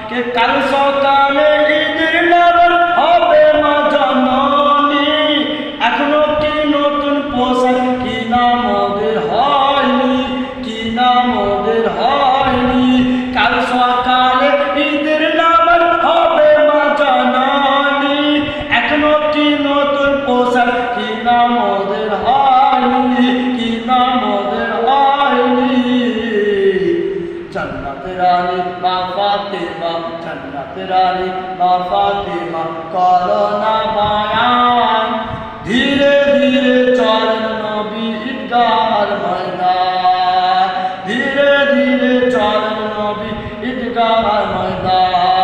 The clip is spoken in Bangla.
কে কাল সকালে ঈদের নামাজ হবে মা জননী, এখনো কি নতুন পোশাক কিনা মোদের হয়নি, কিনা মোদের হয়নি। কাল সকালে ঈদের নামাজ হবে মা জননী, এখনো কি নতুন পোশাক কিনা মোদের হয়নি, কিনা মোদের হয়নি। জান্নাতের রানী মা ফাতেমা, জান্নাতের রানী মা ফাতেমা করো না বায়ান, ধীরে ধীরে চলেন নবী ঈদগাহর ময়দান, ধীরে ধীরে চলেন নবী ঈদগাহর ময়দান।